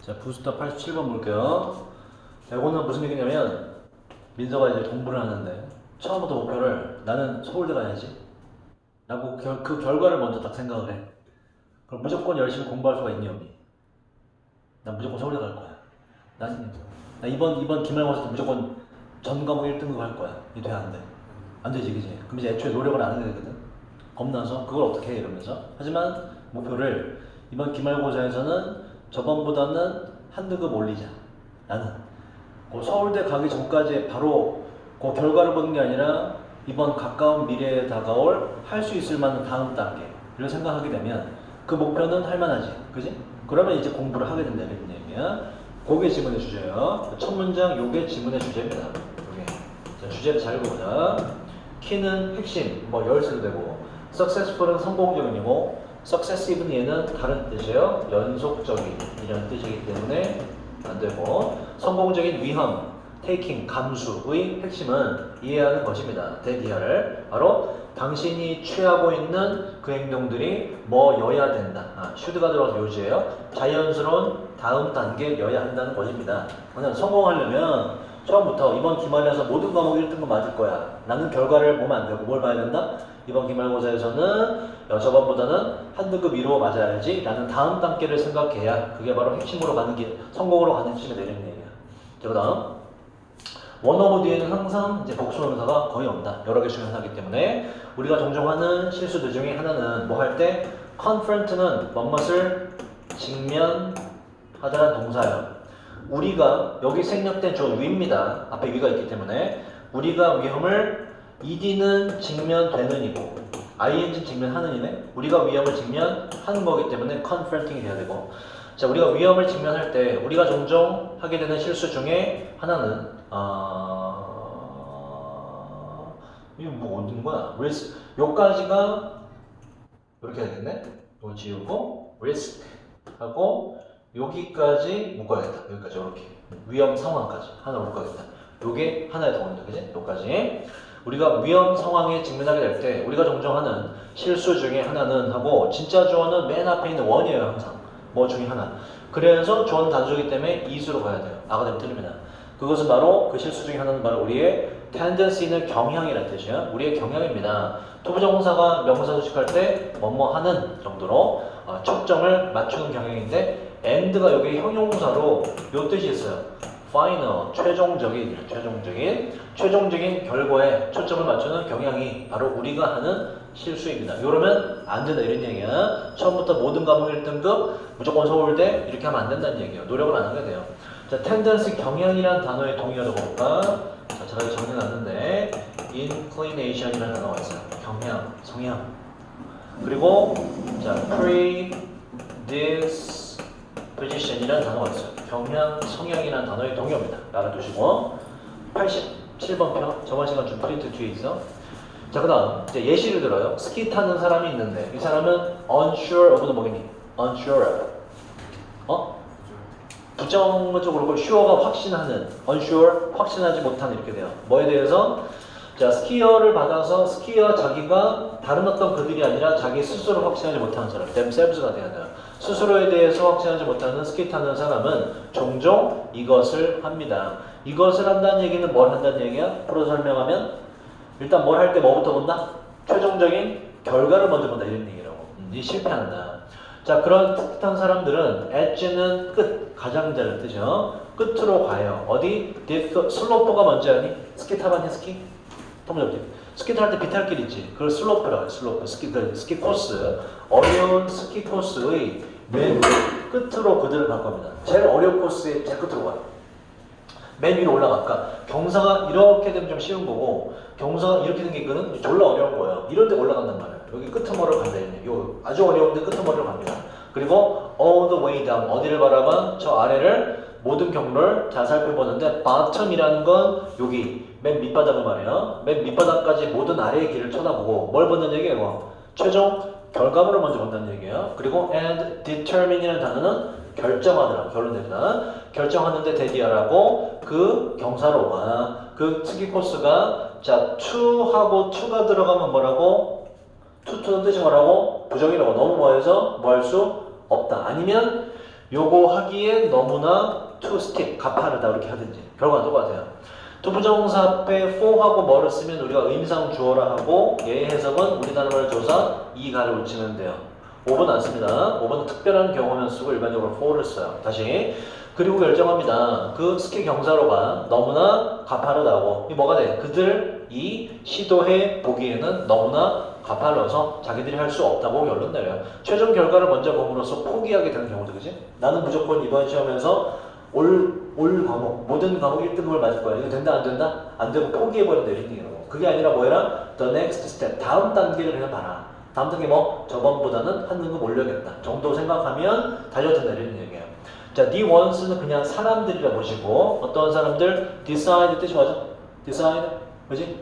자, 부스터 87번 볼게요. 이거는 무슨 얘기냐면 민서가 이제 공부를 하는데 처음부터 목표를 나는 서울대 가야지 라고 그 결과를 먼저 딱 생각을 해. 그럼 무조건 열심히 공부할 수가 있니 없니? 난 무조건 서울대 갈 거야. 나 이번 기말고사 때 무조건 전 과목 1등급 할 거야. 이 돼 안 돼? 안 되지, 그지? 그럼 이제 애초에 노력을 안 하게 되거든. 겁나서 그걸 어떻게 해 이러면서. 하지만 목표를 이번 기말고사에서는 저번보다는 한 등급 올리자. 나는 그 서울대 가기 전까지 바로 그 결과를 보는 게 아니라 이번 가까운 미래에 다가올 할 수 있을 만한 다음 단계를 생각하게 되면 그 목표는 할 만하지, 그지? 그러면 이제 공부를 하게 된다 이런 얘기야. 그게 지문의 주제예요. 첫 문장 요게 지문의 주제입니다. 요게. 자, 주제를 잘 보자. 키는 핵심, 뭐 열쇠도 되고, successful은 성공적이고, successive는 얘는 다른 뜻이에요. 연속적인 이런 뜻이기 때문에 안 되고, 성공적인 위험, taking, 감수의 핵심은 이해하는 것입니다. 대기하를 바로 당신이 취하고 있는 그 행동들이 뭐여야 된다. should가 들어가서 요지예요. 자연스러운 다음 단계여야 한다는 것입니다. 그냥 성공하려면 처음부터 이번 기말에서 모든 과목 1등급 맞을 거야 라는 결과를 보면 안 되고 뭘 봐야 된다? 이번 기말고사에서는 저번보다는 한 등급 위로 맞아야지 라는 다음 단계를 생각해야 그게 바로 핵심으로 가는 길, 성공으로 가는 핵심이 되는 얘기야. 자, 그 다음 원어브 뒤에는 항상 이제 복수명사가 거의 없다. 여러 개 중에 하나이기 때문에 우리가 종종 하는 실수들 중에 하나는 뭐 할 때 confront는 뭐뭇을 직면하다라는 동사예요. 우리가 여기 생략된 저 위입니다. 앞에 위가 있기 때문에 우리가 위험을 ed는 직면되는 이고 ing는 직면하는 이네. 우리가 위험을 직면하는 거기 때문에 confronting이 돼야 되고 자, 우리가 위험을 직면할 때 우리가 종종 하게 되는 실수 중에 하나는 이거 뭐 어딘 거야? risk 요까지가 이렇게 해야겠네. 이거 지우고 risk 하고 여기까지 묶어야겠다. 여기까지 이렇게 위험 상황까지 하나 묶어야겠다. 요게 하나의 덩어리다, 그지? 요까지 우리가 위험 상황에 직면하게 될 때 우리가 종종 하는 실수 중에 하나는 하고 진짜 주어는 맨 앞에 있는 원이에요. 항상 뭐 중에 하나. 그래서 주어는 단수이기 때문에 이수로 가야 돼요. 아가 되면 틀립니다. 그것은 바로 그 실수 중에 하나는 바로 우리의 tendency는 경향이라는 뜻이에요. 우리의 경향입니다. 투부정사가 명사 수식할 때 뭐뭐 하는 정도로 초점을 맞추는 경향인데 end가 여기 형용사로 요 뜻이 있어요. final, 최종적인 결과에 초점을 맞추는 경향이 바로 우리가 하는 실수입니다. 이러면 안 된다 이런 얘기야. 처음부터 모든 과목 1등급 무조건 서울대 이렇게 하면 안 된다는 얘기예요. 노력을 안 하게 돼요. 자, tendency 경향이라는 단어의 동의어도 볼까? 자, 제가 정해놨는데 inclination이라는 단어가 있어요. 경향, 성향. 그리고 자, predisposition이라는 단어가 있어요. 경향, 성향이라는 단어의 동의어입니다. 알아두시고 87번 표 저번 시간 좀 프린트 뒤에 있어. 자, 그 다음 이제 예시를 들어요. 스키 타는 사람이 있는데 이 사람은 unsure of는 뭐겠니? unsure 부정적으로 그렇고 sure가 확신하는 unsure 확신하지 못하는 이렇게 돼요. 뭐에 대해서? 자, 스키어를 받아서 스키어 자기가 다른 어떤 그들이 아니라 자기 스스로 확신하지 못하는 사람 themselves가 돼야 돼요. 스스로에 대해서 확신하지 못하는 스키 타는 사람은 종종 이것을 합니다. 이것을 한다는 얘기는 뭘 한다는 얘기야? 프로 설명하면 일단 뭘 할 때 뭐부터 본다? 최종적인 결과를 먼저 본다 이런 얘기라고. 이 실패한다. 자, 그런 뜻한 사람들은 edge는 끝, 가장자를 뜻이요. 끝으로 가요. 어디? 슬로프가 뭔지 아니? 스키 타봤니 스키? 터무니없지. 스키 탈 때 비탈길 있지. 그걸 슬로프라고 해요. 슬로프. 스키 코스. 어려운 스키 코스의 맨 끝으로 그들을 갈 겁니다. 제일 어려운 코스의 제일 끝으로 가요. 맨 위로 올라갈까? 경사가 이렇게 되면 좀 쉬운 거고 경사가 이렇게 된 게 있거든? 졸라 어려운 거예요. 이런 데 올라간단 말이에요. 여기 끄트머리를 간다. 요 아주 어려운데 끄트머리로 갑니다. 그리고 all the way down 어디를 바라봐? 저 아래를 모든 경로를 잘 살펴보는데 bottom이라는 건 여기 맨 밑바닥을 말해요. 맨 밑바닥까지 모든 아래의 길을 쳐다보고 뭘 본다는 얘기예요? 최종 결과물을 먼저 본다는 얘기예요. 그리고 and determine이라는 단어는 결정하더라고. 결론 내리다. 결정하는데 대기하라고 그 경사로가 그 스키 코스가 자 to하고 to가 들어가면 뭐라고? to는 뜻이 뭐라고? 부정이라고. 너무 뭐해서 뭐 할 수 없다. 아니면 요거 하기엔 너무나 too steep, 가파르다 이렇게 하든지 결과는 똑같아요. 두 부정사 앞에 for하고 뭐를 쓰면 우리가 의미상 주어라 하고 얘의 해석은 우리나라 말 조사 이 가를 붙이면 돼요. 5번 안 씁니다. 5번은 특별한 경우면 쓰고 일반적으로 for를 써요. 다시 그리고 결정합니다. 그 스키 경사로가 너무나 가파르다고 이 뭐가 돼? 그들이 시도해 보기에는 너무나 가팔러서 자기들이 할 수 없다고 결론 내려요. 최종 결과를 먼저 봄으로써 포기하게 되는 경우도 그지? 나는 무조건 이번 시험에서 올 과목 모든 과목 1등급을 맞을 거야. 이거 된다 안 된다? 안 되고 포기해버린다 이런 얘기라고. 그게 아니라 뭐 해라? The next step 다음 단계를 그냥 봐라. 다음 단계 뭐? 저번보다는 한 등급 올려야겠다 정도 생각하면 달려든다 이런 얘기예요. 자, the ones는 그냥 사람들이라 보시고 어떤 사람들 decide 뜻이 맞아? decide 그지?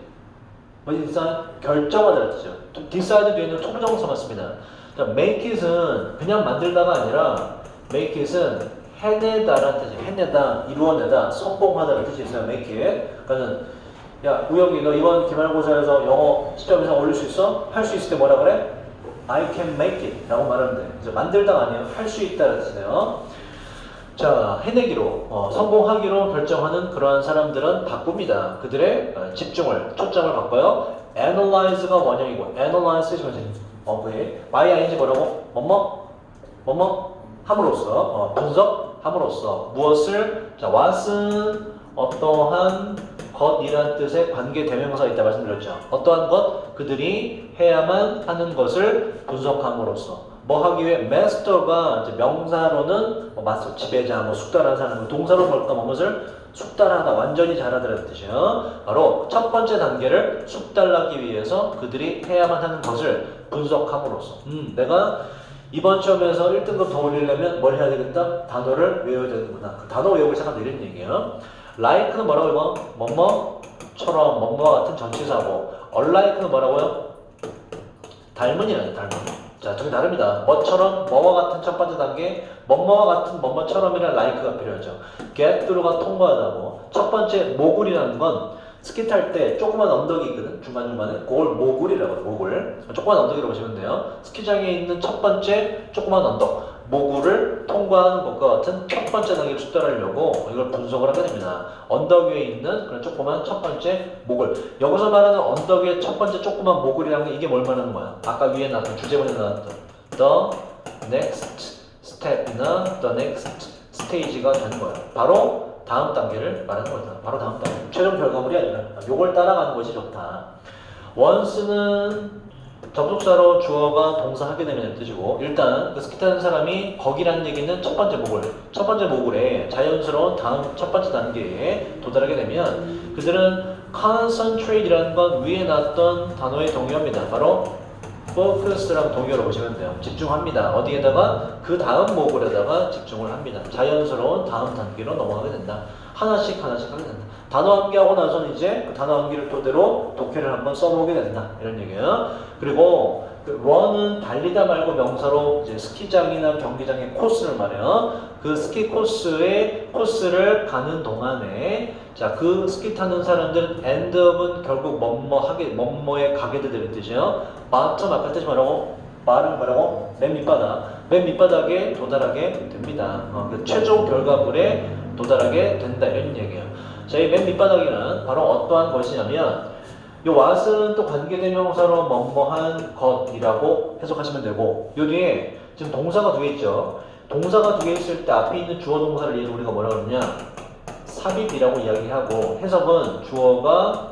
뭐지? decide 결정하다는 뜻이죠. decide 뒤에는 초부정사 맞습니다. 자, make it은 그냥 만들다가 아니라 make it은 해내다라는 뜻이 해내다, 이루어내다, 성공하다라는 뜻이 있어요. make it. 그러니까 야 우영이 너 이번 기말고사에서 영어 시점 이상 올릴 수 있어? 할 수 있을 때 뭐라 그래? I can make it 라고 말하면 돼. 그래서 만들다가 아니에요. 할 수 있다라는 뜻이네요. 자, 해내기로 성공하기로 결정하는 그러한 사람들은 바꿉니다. 그들의 집중을 초점을 바꿔요. analyze가 원형이고 analyze 뭐지? 그게 by ing 뭐라고? 뭐뭐 함으로써 분석함으로써 무엇을 자 what은 어떠한 것이란 뜻의 관계 대명사가 있다 말씀드렸죠. 어떠한 것 그들이 해야만 하는 것을 분석함으로써 뭐 하기 위해 master가 이제 명사로는 마스터 지배자 숙달하는 사람 동사로 뭘까 무엇을 숙달하다 완전히 잘하다라는 뜻이에요. 바로 첫 번째 단계를 숙달하기 위해서 그들이 해야만 하는 것을 분석함으로써 내가 이번 시험에서 1등급 더 올리려면 뭘 해야 되겠다? 단어를 외워야 되는구나. 그 단어 외우기 시작하면 이런 얘기예요. like는 뭐라고 해요? 뭐뭐처럼 뭐뭐와 같은 전치사고 unlike는 뭐라고요? 닮은이라는 닮은. 자, 두 개 다릅니다. 뭐처럼 뭐와 같은 첫 번째 단계 뭐뭐와 같은 뭐뭐처럼이라는 like가 필요하죠. get through가 통과하다고. 첫 번째 모굴이라는 건 스키 탈 때 조그만 언덕이 있거든 중간중간에 그걸 모굴이라고 해요. 모굴 조그만 언덕이라고 보시면 돼요. 스키장에 있는 첫 번째 조그만 언덕 모굴을 통과하는 것과 같은 첫 번째 단계를 숙달하려고 이걸 분석을 하게 됩니다. 언덕 위에 있는 그런 조그만 첫 번째 모굴. 여기서 말하는 언덕 위에 첫 번째 조그만 모굴이라는 게 이게 뭘 말하는 거야? 아까 위에 나왔던 주제문에 나왔던 the next step이나 the next stage가 되는 거예요. 바로 다음 단계를 말하는 거다. 바로 다음 단계. 최종 결과물이 아니라 요걸 따라가는 것이 좋다. once는 접속사로 주어가 동사 하게 되면 뜻이고 일단 그 스키 타는 사람이 거기라는 얘기는 첫 번째 모굴에 자연스러운 다음 첫 번째 단계에 도달하게 되면 그들은 concentrate이라는 건 위에 나왔던 단어의 동의어입니다. 바로 focus랑 동의어로 보시면 돼요. 집중합니다. 어디에다가? 그 다음 모굴에다가 집중을 합니다. 자연스러운 다음 단계로 넘어가게 된다. 하나씩 하게 된다. 단어 암기하고 나서는 이제 그 단어 암기를 토대로 독해를 한번 써보게 된다. 이런 얘기예요. 그리고 그 run은 달리다 말고 명사로 이제 스키장이나 경기장의 코스를 말해요. 그 스키 코스를 가는 동안에 자, 그 스키 타는 사람들은 end up은 결국 뭐뭐에 가게 되는 뜻이에요. bottom 아까 뜻이 뭐라고? 말은 뭐라고? 맨 밑바닥에 도달하게 됩니다. 그 최종 결과물에 도달하게 된다 이런 얘기예요. 자, 이 맨 밑바닥에는 바로 어떠한 것이냐면 이 what은 또 관계대명사로 뭐뭐한 것이라고 해석하시면 되고 요 뒤에 지금 동사가 두 개 있죠. 동사가 두 개 있을 때 앞에 있는 주어 동사를 얘를 우리가 뭐라 그러냐 삽입이라고 이야기하고 해석은 주어가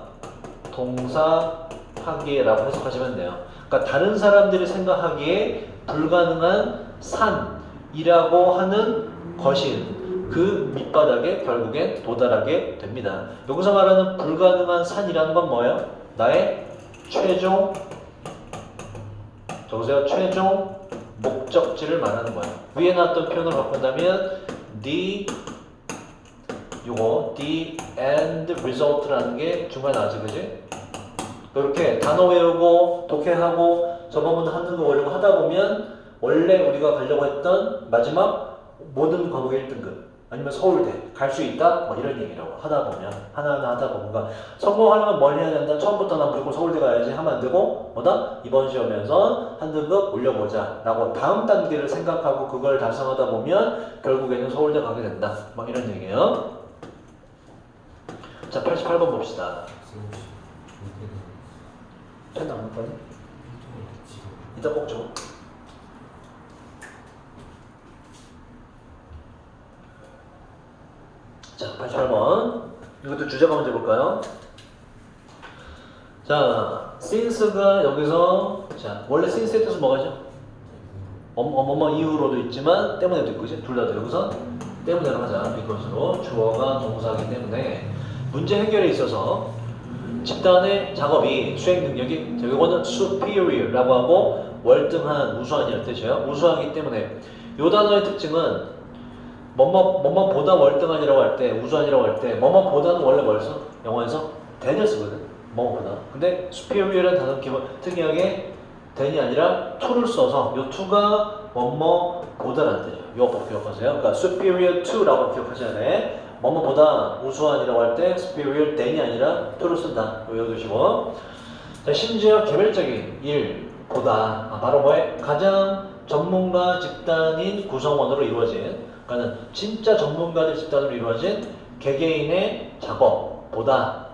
동사하기라고 해석하시면 돼요. 그러니까 다른 사람들이 생각하기에 불가능한 산이라고 하는 것인 그 밑바닥에 결국엔 도달하게 됩니다. 여기서 말하는 불가능한 산이라는 건 뭐예요? 나의 최종 목적지를 말하는 거예요. 위에 나왔던 표현을 바꾼다면 the end result라는 게 중간에 나왔지, 그지? 이렇게 단어 외우고 독해하고 저번부터 한 등급 오려고 하다 보면 원래 우리가 가려고 했던 마지막 모든 과목의 1등급 아니면 서울대 갈 수 있다? 뭐 이런 얘기라고 하다 보면 하나하나 하다 보면 그러니까 성공하려면 뭘 해야 된다? 처음부터 난 무조건 서울대 가야지 하면 안 되고 뭐다? 이번 시험에서 한 등급 올려보자 라고 다음 단계를 생각하고 그걸 달성하다 보면 결국에는 서울대 가게 된다 막 이런 얘기예요. 자 88번 봅시다. 펜 나올 거니? 이따 꼭 줘. 자, 88번. 이것도 주제가 먼저 볼까요? 자, since가 여기서, 자, 원래 since의 뜻은 뭐가죠? 뭐뭐 이유로도 있지만, 때문에도 있고, 그지? 둘 다 여기서 때문에로 하자. because로 주어가 동사이기 때문에 문제 해결에 있어서 집단의 작업이 수행 능력이, 이거는 superior라고 하고, 월등한, 우수한 이라는 뜻이에요. 우수하기 때문에 이 단어의 특징은 뭐뭐보다 월등한이라고 할 때, 우수한이라고 할 때, 뭐뭐보다는 원래 뭘 써? 영어에서 than을 쓰거든. 뭐뭐보다. 근데 superior이라는 단어 기본 특이하게 than이 아니라 to를 써서 요 to가 뭐뭐보다라는 뜻이에요. 요 법 기억하세요. 그러니까 superior to라고 기억하셔야 돼. 뭐뭐보다 우수한이라고 할 때 superior than이 아니라 to를 쓴다. 외워두시고. 자, 심지어 개별적인 일보다 바로 뭐에 가장 전문가 집단인 구성원으로 이루어진 그러니까 진짜 전문가들 집단으로 이루어진 개개인의 작업보다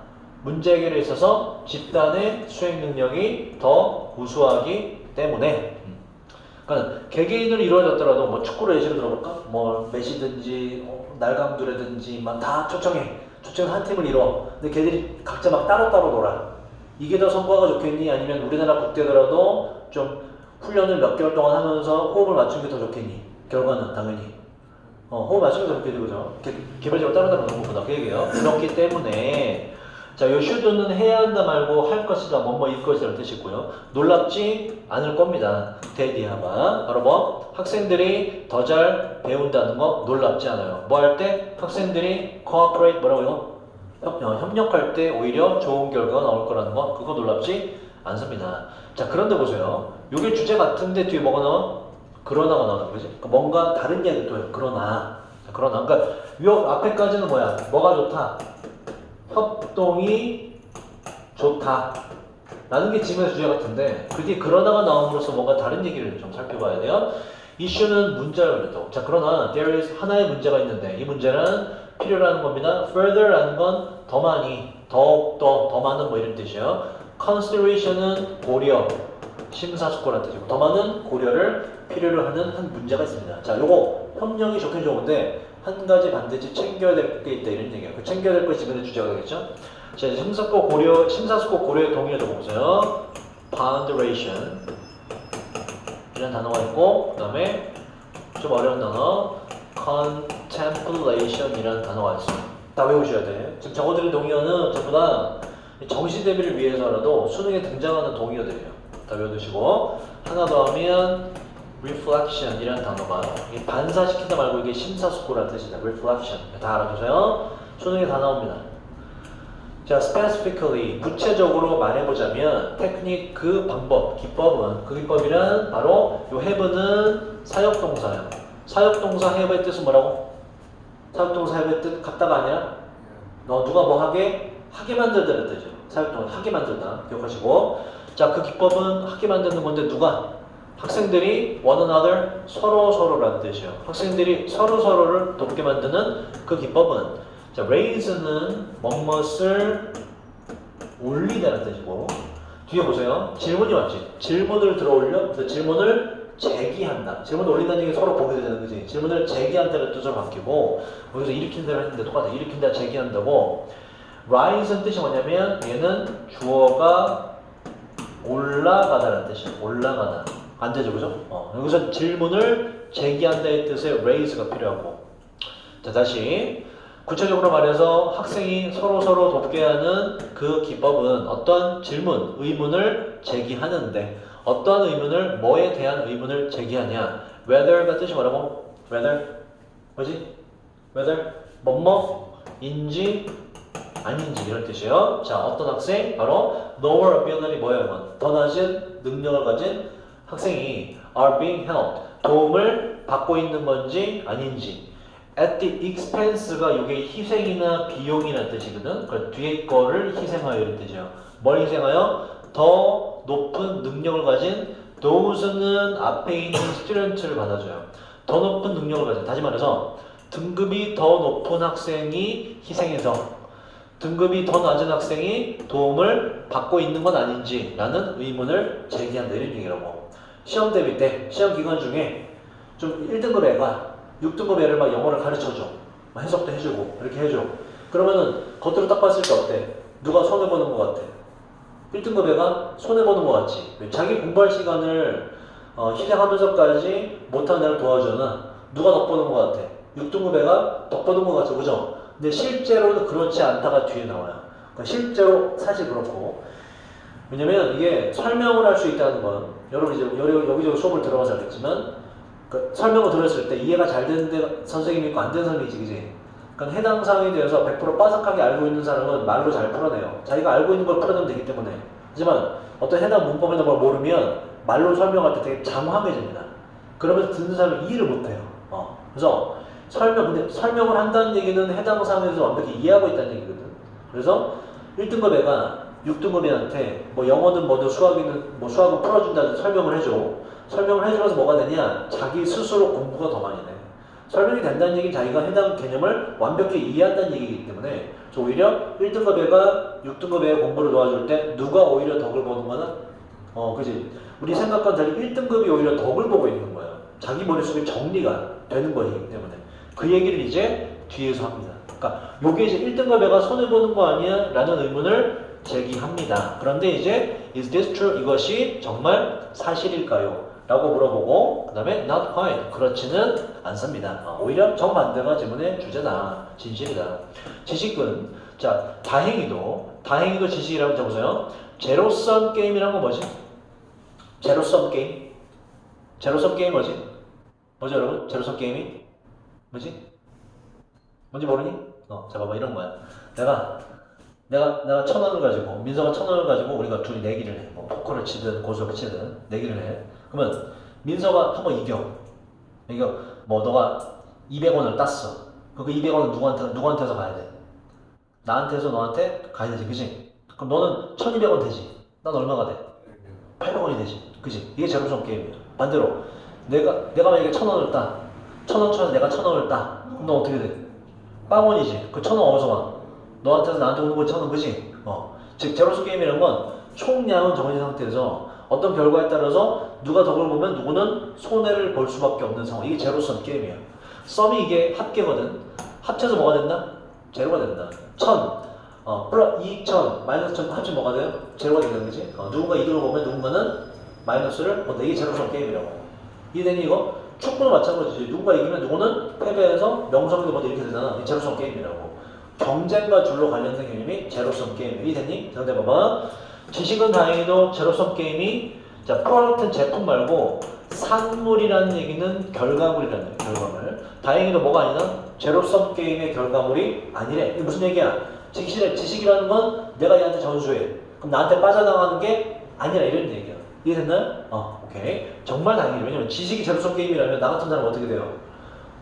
문제 해결에 있어서 집단의 수행 능력이 더 우수하기 때문에 그러니까 개개인으로 이루어졌더라도 뭐 축구를 예시로 들어볼까? 뭐 메시든지 날강두라든지 막 다 초청해 한 팀을 이뤄 근데 걔들이 각자 막 따로따로 놀아 이게 더 성과가 좋겠니? 아니면 우리나라 국대더라도 좀 훈련을 몇 개월 동안 하면서 호흡을 맞춘 게 더 좋겠니? 결과는 당연히 호흡 맞추면서 그렇게 되죠. 개별적으로 따로따로 노는 것보다 그 얘기예요. 그렇기 때문에 자, 요 should는 해야 한다 말고 할 것이다, 뭐뭐일 것이라는 뜻이고요. 놀랍지 않을 겁니다. 대디아가 바로 뭐 학생들이 더 잘 배운다는 거 놀랍지 않아요. 뭐 할 때 학생들이 cooperate 뭐라고요? 협력할 때 오히려 좋은 결과가 나올 거라는 거 그거 놀랍지 않습니다. 자, 그런데 보세요. 요게 주제 같은데 뒤에 뭐가 나와? 그러나가 나오는 거지. 그러니까 뭔가 다른 이야기 또 해요. 그러나. 그러니까 요 앞에까지는 뭐야? 뭐가 좋다? 협동이 좋다. 라는 게 지금의 주제 같은데 그게 그러나가 나옴으로써 뭔가 다른 얘기를 좀 살펴봐야 돼요. 이슈는 문제라고 그랬다고. 자, 그러나 there is 하나의 문제가 있는데 이 문제는 필요라는 겁니다. further라는 건 더 많이, 더욱더, 더 많은 뭐 이런 뜻이에요. consideration은 고려, 심사숙고라는 뜻이고 더 많은 고려를 필요로 하는 한 문제가 있습니다. 자, 요거 협력이 좋긴 좋은데 한 가지 반드시 챙겨야 될 게 있다 이런 얘기예요. 그 챙겨야 될 것이 지금의 주제가 되겠죠. 자, 이제 심사숙고 고려의 동의를 보세요. ponderation 이런 단어가 있고 그 다음에 좀 어려운 단어 contemplation 이라는 단어가 있어요. 다 외우셔야 돼. 지금 적어드린 동의어는 전부 다 정시 대비를 위해서라도 수능에 등장하는 동의어들이에요. 다 외워두시고 하나 더 하면 reflection 이라는 단어가 이게 반사시킨다 말고 이게 심사숙고라는 뜻이다. reflection 다 알아두세요. 수능에 다 나옵니다. 자, specifically 구체적으로 말해보자면 테크닉 그 방법, 기법은 그 기법이란 바로 요 have는 사역동사예요. 사역동사 have의 뜻은 뭐라고? 사역동사 have의 뜻 같다가 아니라 너 누가 뭐 하게 만들다는 뜻이죠. 사역동사 하게 만들다 기억하시고 자, 그 기법은 하게 만드는 건데 누가? 학생들이 one another 서로라는 뜻이에요. 학생들이 서로를 돕게 만드는 그 기법은 자, raise는 뭐뭇을 올리다는 뜻이고 뒤에 보세요. 질문이 왔지. 질문을 들어올려 그래서 질문을 제기한다. 질문을 올린다는 얘기 서로 보게 되는 거지. 질문을 제기한다는 뜻으로 바뀌고 여기서 일으킨다를 했는데 똑같아. 일으킨다, 제기한다고 rise는 뜻이 뭐냐면 얘는 주어가 올라가다라는 뜻이에요. 올라가다. 안 되죠, 그죠? 여기서 질문을 제기한다의 뜻의 raise가 필요하고 자, 다시 구체적으로 말해서 학생이 서로 돕게 하는 그 기법은 어떠한 질문, 의문을 제기하는데 어떠한 의문을, 뭐에 대한 의문을 제기하냐 whether가 뜻이 뭐라고? whether? 뭐지? whether? 뭐뭐인지 아닌지 이런 뜻이에요. 자, 어떤 학생? 바로 lower ability 뭐예요? 이건? 더 낮은 능력을 가진 학생이 are being helped 도움을 받고 있는 건지 아닌지 at the expense가 이게 희생이나 비용이라는 뜻이거든. 그 뒤에 거를 희생하여 이런 뜻이에요. 뭘 희생하여? 더 높은 능력을 가진 those는 앞에 있는 student를 받아줘요. 더 높은 능력을 가진, 다시 말해서 등급이 더 높은 학생이 희생해서 등급이 더 낮은 학생이 도움을 받고 있는 건 아닌지 라는 의문을 제기한다 이런 얘기라고. 시험 대비 때 시험 기간 중에 좀 1등급 애가 6등급 애를 막 영어를 가르쳐줘. 막 해석도 해주고 이렇게 해줘. 그러면은 겉으로 딱 봤을 때 어때? 누가 손해보는 것 같아? 1등급 애가 손해보는 것 같지? 자기 공부할 시간을 희생하면서까지 못하는 애를 도와주나 누가 덕보는 것 같아? 6등급 애가 덕보는 것 같죠, 그죠? 근데 실제로는 그렇지 않다가 뒤에 나와요. 그러니까 실제로 사실 그렇고, 왜냐면 이게 설명을 할 수 있다는 건 여러분 이제 여기저기 수업을 들어가서 알겠지만 그 설명을 들었을 때 이해가 잘 되는 선생님이 있고 안 되는 선생님이지, 그지? 그러니까 해당 사항에 대해서 100% 빠삭하게 알고 있는 사람은 말로 잘 풀어내요. 자기가 알고 있는 걸 풀어내면 되기 때문에. 하지만 어떤 해당 문법이나 뭘 모르면 말로 설명할 때 되게 장황해집니다. 그러면서 듣는 사람이 이해를 못해요. 그래서 근데 설명을 한다는 얘기는 해당 사항에서 완벽히 이해하고 있다는 얘기거든. 그래서 1등급 애가 6등급 애한테 뭐 영어든 뭐든 수학은 풀어준다는 설명을 해줘. 설명을 해주면서 뭐가 되냐? 자기 스스로 공부가 더 많이 돼. 설명이 된다는 얘기는 자기가 해당 개념을 완벽히 이해한다는 얘기이기 때문에 오히려 1등급 애가 6등급 애 공부를 도와줄 때 누가 오히려 덕을 보는 거는 그지? 우리 생각과는 달리 1등급이 오히려 덕을 보고 있는 거예요. 자기 머릿속에 정리가 되는 거이기 때문에 그 얘기를 이제 뒤에서 합니다. 그러니까 요게 이제 1등급 애가 손해보는 거 아니야? 라는 의문을 제기합니다. 그런데 이제 is this true? 이것이 정말 사실일까요? 라고 물어보고 그 다음에 not quite 그렇지는 않습니다. 오히려 정반대가 질문의 주제다. 진실이다. 지식은 자 다행히도 지식이라고 적으세요. 제로섬 게임이란 건 뭐지? 제로섬 게임? 제로섬 게임 뭐지? 뭐죠 여러분? 제로섬 게임이? 뭐지? 뭔지 모르니? 자 봐봐 이런 거야. 내가 1,000원을 가지고 민서가 1,000원을 가지고 우리가 둘이 내기를 해. 뭐 포커를 치든 고수를 치든 내기를 해. 그러면 민서가 한번 이겨. 뭐 너가 200원을 땄어. 그 200원은 누구한테서 가야 돼? 나한테서 너한테 가야 되지, 그지? 그럼 너는 1,200원 되지. 난 얼마가 돼? 800원이 되지, 그지? 이게 제로섬 게임이야. 반대로 내가 만약에 1,000원을 따. 1,000원 쳐서 내가 1,000원을 따. 그럼 너 어떻게 돼? 빵원이지. 그 1,000원 어디서 와? 너한테서 나한테 오는 건 1,000원, 그지? 즉 제로섬 게임이라는 건 총량은 정해진 상태에서 어떤 결과에 따라서 누가 덕을 보면 누구는 손해를 볼 수밖에 없는 상황. 이게 제로섬 게임이야. 썸이 이게 합계거든. 합쳐서 뭐가 된다? 제로가 된다. 1,000 플러스 2,000 마이너스 1,000 합치면 뭐가 돼요? 제로가 되는 거지. 누군가 이득을 보면 누군가는 마이너스를 본다. 이게 제로섬 게임이라고. 이해되니 이거? 축구도 마찬가지지. 누군가 이기면 누구는 패배해서 명성도 뭐 이렇게 되잖아. 이게 제로섬 게임이라고. 경쟁과 줄로 관련된 개념이 제로섬 게임. 이해되니? 자, 근데 봐봐. 지식은 다행히도 제로섬 게임이 자 프로덕트는 제품 말고 산물이라는 얘기는 결과물이라는 얘기야. 결과물. 다행히도 뭐가 아니나? 제로섬 게임의 결과물이 아니래. 이게 무슨 얘기야? 지식이라는 건 내가 얘한테 전수해. 그럼 나한테 빠져나가는 게 아니라 이런 얘기야. 이해됐나요? 오케이. 정말 다행이죠. 왜냐면 지식이 제로섬 게임이라면 나 같은 사람은 어떻게 돼요?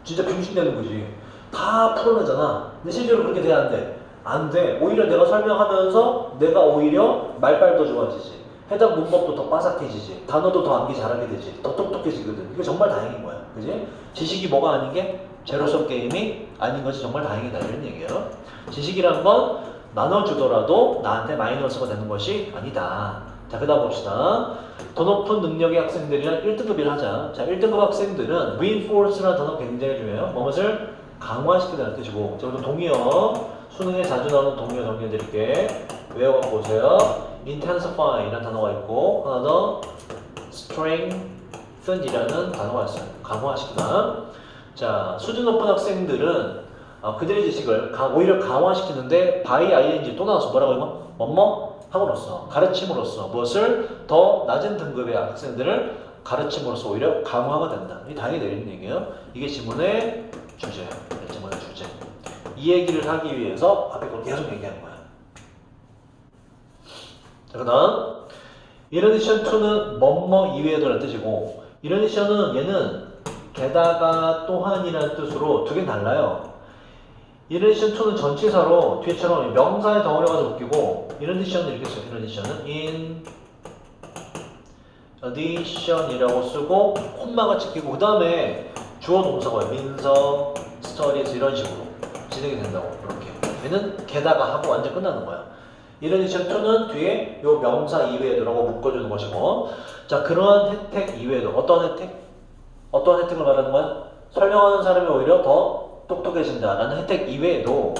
진짜 병신되는 거지. 다 풀어내잖아. 근데 실제로 그렇게 돼야 안 돼. 안 돼. 오히려 내가 설명하면서 내가 오히려 말빨도 좋아지지. 해당 문법도 더 빠삭해지지. 단어도 더 암기 잘하게 되지. 더 똑똑해지거든. 이거 정말 다행인 거야. 그지? 지식이 뭐가 아닌 게 제로섬 게임이 아닌 것이 정말 다행이다. 이런 얘기예요. 지식이란 건 나눠주더라도 나한테 마이너스가 되는 것이 아니다. 자, 그 다음 봅시다. 더 높은 능력의 학생들이랑 1등급이라 하자. 자, 1등급 학생들은 reinforce라는 단어 굉장히 중요해요. 무엇을 강화시키다는 뜻이고. 자, 그리고 동의어. 수능에 자주 나오는 동의어 정리해드릴게. 외워갖고 오세요. intensify라는 단어가 있고, 하나 더 strengthen이라는 단어가 있어요. 강화시키다. 자, 수준 높은 학생들은 그들의 지식을 오히려 강화시키는데 by ing 또 나왔어. 뭐라고 이거? 뭐뭐 함으로써, 가르침으로써 무엇을 더 낮은 등급의 학생들을 가르침으로써 오히려 강화가 된다. 이 당연히 내리는 얘기예요. 이게 지문의 주제예요. 지문의 주제. 이 얘기를 하기 위해서 앞에 걸 계속 얘기하는 거야. 자, 그 다음 in addition to는 뭐뭐 이외에도라는 뜻이고 in addition은 얘는 게다가 또한이라는 뜻으로 두 개 달라요. in addition to는 전치사로 뒤에처럼 명사의 덩어리가 묶이고 in addition은 이렇게 써요. in addition은 in addition이라고 쓰고 콤마가 찍히고 그 다음에 주어 동사가 민서, studies 이런 식으로 진행이 된다고. 이렇게 얘는 게다가 하고 완전 끝나는 거야. in addition to는 뒤에 요 명사 이외에도라고 묶어주는 것이고, 자 그러한 혜택 이외에도 어떤 혜택? 어떤 혜택을 말하는 거야? 설명하는 사람이 오히려 더 똑똑해진다 라는 혜택 이외에도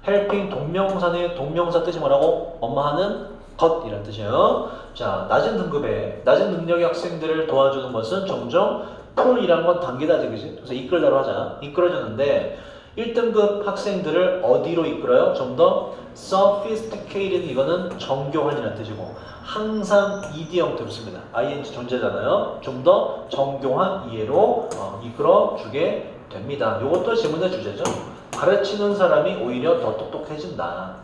helping 동명사의 동명사 뜻이 뭐라고? 엄마하는 것이라는 뜻이에요. 자, 낮은 등급의 낮은 능력의 학생들을 도와주는 것은 종종 풀이란 건 단계다지, 그지? 그래서 이끌다로 하자. 이끌어주는데 1등급 학생들을 어디로 이끌어요? 좀 더 sophisticated, 이거는 정교한이라는 뜻이고 항상 ed 형태로 씁니다. ing 존재잖아요. 좀 더 정교한 이해로 이끌어주게 됩니다. 이것도 지문의 주제죠. 가르치는 사람이 오히려 더 똑똑해진다.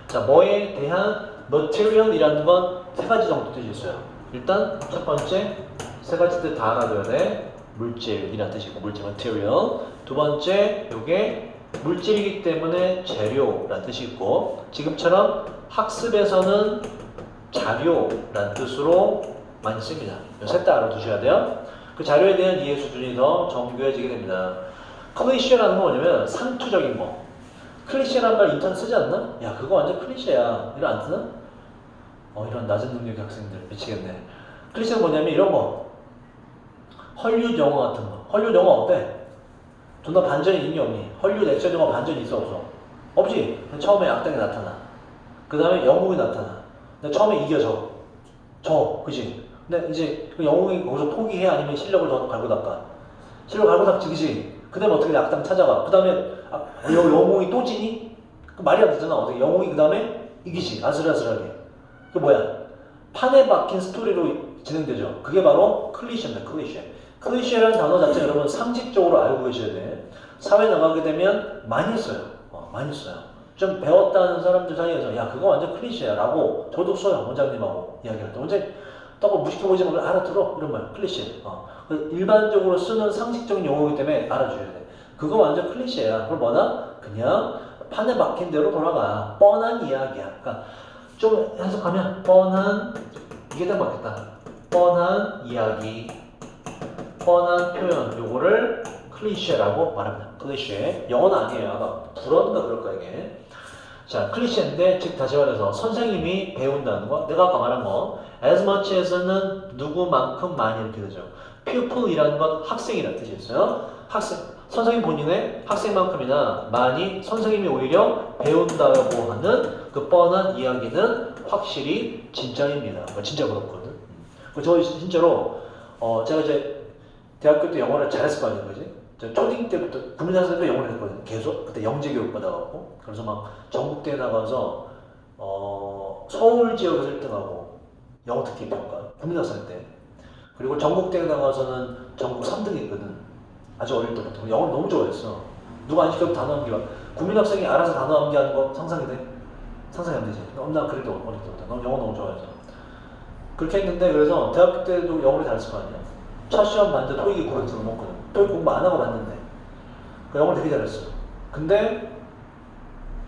자, 뭐에 대한 material이라는 건 세 가지 정도 뜻이 있어요. 일단 첫 번째 세 가지 뜻 다 알아둬야 돼. 물질이라는 뜻이고 물질 material. 두 번째 요게 물질이기 때문에 재료라는 뜻이 있고 지금처럼 학습에서는 자료라는 뜻으로 많이 씁니다. 셋 다 알아두셔야 돼요. 그 자료에 대한 이해 수준이 더 정교해지게 됩니다. 클리셰라는 건 뭐냐면 상투적인 거. 클리셰라는 말 인터넷 쓰지 않나? 야 그거 완전 클리셰야. 이런 안 쓰나? 이런 낮은 능력의 학생들 미치겠네. 클리셰는 뭐냐면 이런 거. 헐리우드 영화 같은 거. 헐리우드 영화 어때? 존나 반전이 있니 없니? 헐리우드 액션 영화 반전이 있어 없어? 없지? 처음에 악당이 나타나. 그 다음에 영웅이 나타나. 근데 처음에 이겨져. 그지? 근데 이제 그 영웅이 거기서 포기해? 아니면 실력을 더 갈고 닦아? 실력을 갈고 닦지, 그지? 그 다음에 어떻게 악당 찾아가? 그 다음에 영웅이 또 지니? 그 말이 안 되잖아. 어떻게 영웅이 그 다음에 이기지? 아슬아슬하게. 그 뭐야? 판에 박힌 스토리로 진행되죠. 그게 바로 클리셰입니다. 클리셰. 클리셰라는 단어 자체 여러분 상식적으로 알고 계셔야 돼. 사회 나가게 되면 많이 써요. 많이 써요. 좀 배웠다는 사람들 사이에서 야 그거 완전 클리셰야 라고 저도 써요. 원장님하고 이야기할 때. 원장님 딱 무식해 보이지 말고 알아들어. 이런 말. 클리셰. 일반적으로 쓰는 상식적인 용어이기 때문에 알아줘야 돼. 그거 완전 클리셰야. 그럼 뭐다? 그냥 판에 박힌 대로 돌아가. 뻔한 이야기야. 그러니까 좀 해석하면 뻔한, 이게 딱 맞겠다. 뻔한 이야기, 뻔한 표현, 요거를 클리셰라고 말합니다. 클리셰. 영어는 아니에요. 아마 불어인가 그럴 거야 이게. 자, 클리셰인데 즉 다시 말해서 선생님이 배운다는 거, 내가 아까 말한 거 as much as는 누구만큼 많이 이렇게 되죠. pupil이라는 건 학생이라는 뜻이 있어요. 학생, 선생님 본인의 학생만큼이나 많이 선생님이 오히려 배운다고 하는 그 뻔한 이야기는 확실히 진짜입니다. 진짜 그렇거든. 저 진짜로 제가 이제 대학교 때 영어를 잘했을 거 아니에요, 그지? 저 초딩 때부터 국민학생 때 영어를 했거든요. 계속 그때 영재 교육 받아갖고 그래서 막 전국대회 나가서 서울 지역에서 1등하고 영어 특기 평가 국민학생 때. 그리고 전국대회 나가서는 전국 3등했거든. 아주 어릴 때부터. 영어를 너무 좋아했어. 누가 안 시켜도 단어 암기가. 국민학생이 알아서 단어 암기하는 거 상상이 돼? 상상이 안 되지. 난 그래도 어릴 때부터. 난 영어 너무 좋아해서. 그렇게 했는데 그래서 대학교 때도 영어를 잘했을 거 아니야. 첫 시험 봤는데 토익이 900점 넘거든. 토익 공부 안 하고 봤는데. 그 영어를 되게 잘했어. 근데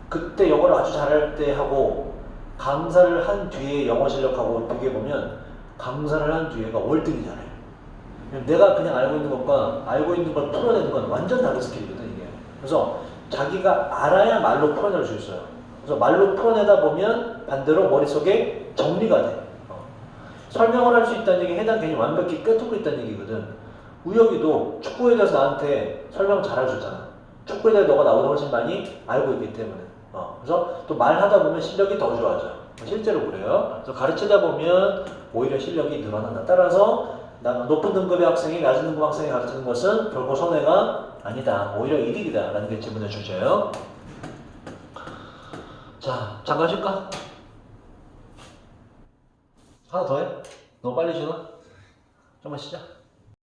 그때 영어를 아주 잘할 때 하고 강사를 한 뒤에 영어 실력하고 비교해보면 강사를 한 뒤에가 월등히 잘해. 내가 그냥 알고 있는 것과 알고 있는 걸 풀어내는 건 완전 다른 스킬이거든 이게. 그래서 자기가 알아야 말로 풀어낼 수 있어요. 그래서 말로 풀어내다 보면 반대로 머릿속에 정리가 돼. 설명을 할 수 있다는 얘기 해당 개념 완벽히 꿰뚫고 있다는 얘기거든. 우혁이도 축구에 대해서 나한테 설명 잘 해줬잖아. 축구에 대해 너가 나보다 훨씬 많이 알고 있기 때문에. 그래서 또 말하다 보면 실력이 더 좋아져. 실제로 그래요. 그래서 가르치다 보면 오히려 실력이 늘어난다. 따라서 높은 등급의 학생이 낮은 등급 학생이 가르치는 것은 결코 손해가 아니다. 오히려 이득이다. 라는 게 지문의 주제예요. 자, 잠깐 쉴까? 하나 더 해? 너무 빨리 쉬나? 좀만 쉬자.